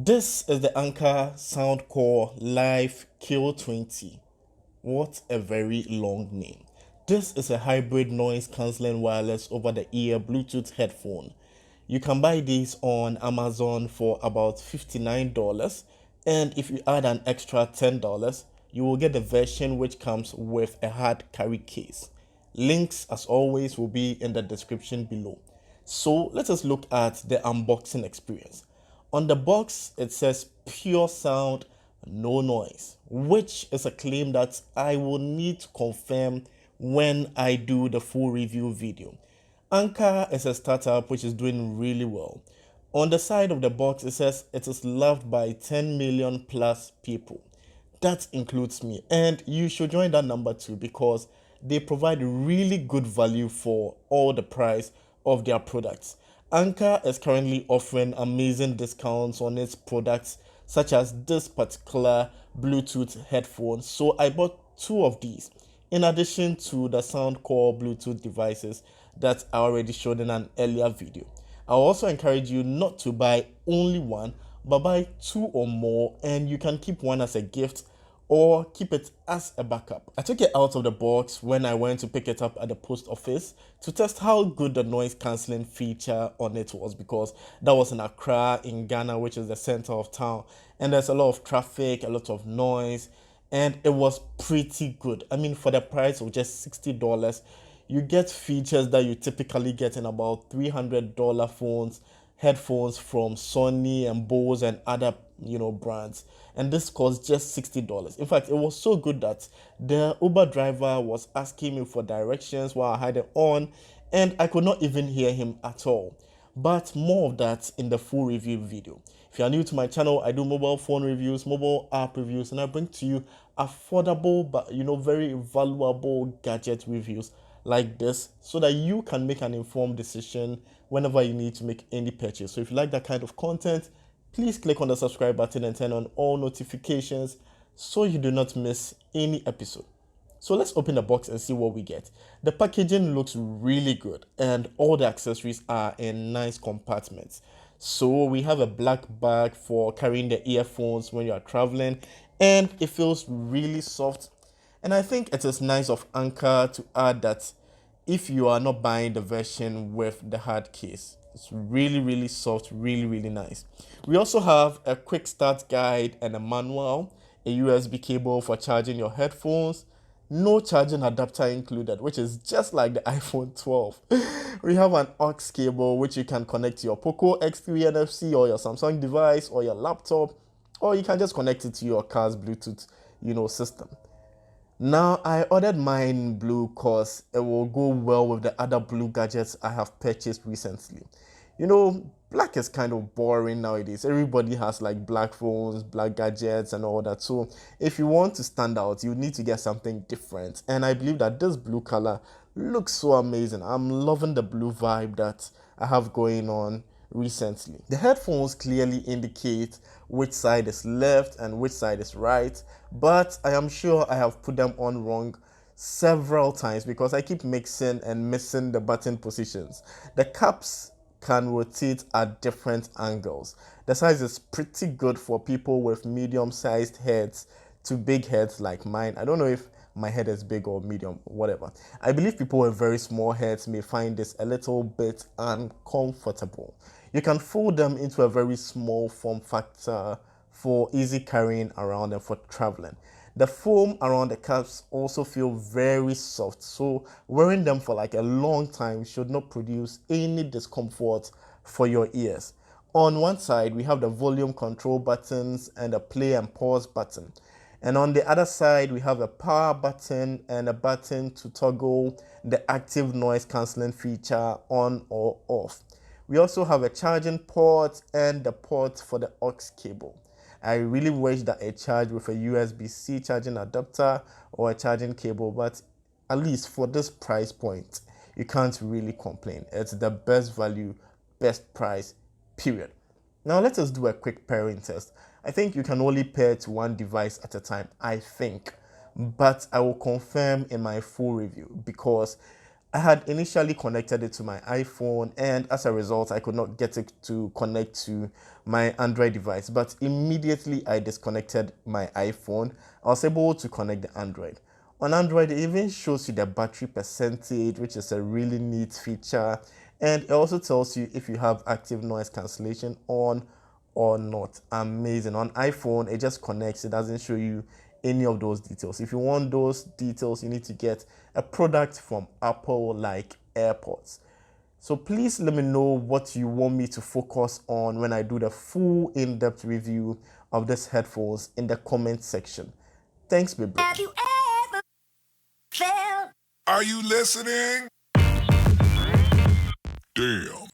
This is the Anker SOUNdcore Live Q20. What a very long name. This is a hybrid noise cancelling wireless over the ear Bluetooth headphone. You can buy these on Amazon for about $59, and if you add an extra $10, you will get the version which comes with a hard carry case. Links, as always, will be in the description below. So let us look at the unboxing experience. On the box, it says pure sound, no noise, which is a claim that I will need to confirm when I do the full review video. Anker is a startup which is doing really well. On the side of the box, it says it is loved by 10 million plus people. That includes me, and you should join that number too because they provide really good value for all the price of their products. Anker is currently offering amazing discounts on its products, such as this particular Bluetooth headphone. So I bought two of these, in addition to the SOUNdcore Bluetooth devices that I already showed in an earlier video. I'll also encourage you not to buy only one, but buy two or more, and you can keep one as a gift or keep it as a backup. I took it out of the box when I went to pick it up at the post office to test how good the noise cancelling feature on it was, because that was in Accra in Ghana, which is the center of town, and there's a lot of traffic, a lot of noise, and it was pretty good. I mean, for the price of just $60, you get features that you typically get in about $300 phones, headphones from Sony and Bose and other brands, and this cost just $60. In fact, it was so good that the Uber driver was asking me for directions while I had it on, and I could not even hear him at all. But more of that in the full review video. If you are new to my channel, I do mobile phone reviews, mobile app reviews, and I bring to you affordable but very valuable gadget reviews like this, so that you can make an informed decision whenever you need to make any purchase. So if you like that kind of content, please click on the subscribe button and turn on all notifications so you do not miss any episode. So let's open the box and see what we get. The packaging looks really good and all the accessories are in nice compartments. So we have a black bag for carrying the earphones when you are traveling, and it feels really soft. And I think it is nice of Anker to add that if you are not buying the version with the hard case. It's really soft, really nice. We also have a quick start guide and a manual, a USB cable for charging your headphones, no charging adapter included, which is just like the iPhone 12. We have an aux cable which you can connect to your Poco X3 NFC or your Samsung device or your laptop, or you can just connect it to your car's Bluetooth system. Now, I ordered mine blue because it will go well with the other blue gadgets I have purchased recently. Black is kind of boring nowadays. Everybody has like black phones, black gadgets and all that. So if you want to stand out, you need to get something different. And I believe that this blue color looks so amazing. I'm loving the blue vibe that I have going on recently. The headphones clearly indicate which side is left and which side is right, but I am sure I have put them on wrong several times because I keep mixing and missing the button positions. The caps can rotate at different angles. The size is pretty good for people with medium-sized heads to big heads like mine. I don't know if my head is big or medium, whatever. I believe people with very small heads may find this a little bit uncomfortable. You can fold them into a very small form factor for easy carrying around and for traveling. The foam around the caps also feel very soft, so wearing them for like a long time should not produce any discomfort for your ears. On one side, we have the volume control buttons and a play and pause button. And on the other side, we have a power button and a button to toggle the active noise cancelling feature on or off. We also have a charging port and the port for the aux cable. I really wish that it charged with a USB-C charging adapter or a charging cable, but at least for this price point, you can't really complain. It's the best value, best price, period. Now let us do a quick pairing test. I think you can only pair to one device at a time, I think, but I will confirm in my full review because I had initially connected it to my iPhone, and as a result, I could not get it to connect to my Android device. But immediately I disconnected my iPhone, I was able to connect the Android. On Android, it even shows you the battery percentage, which is a really neat feature. And it also tells you if you have active noise cancellation on or not. Amazing. On iPhone, it just connects, it doesn't show you any of those details. If you want those details, you need to get a product from Apple like AirPods. So please let me know what you want me to focus on when I do the full in-depth review of these headphones in the comment section. Thanks, baby. Have you ever felt? Are you listening? Damn.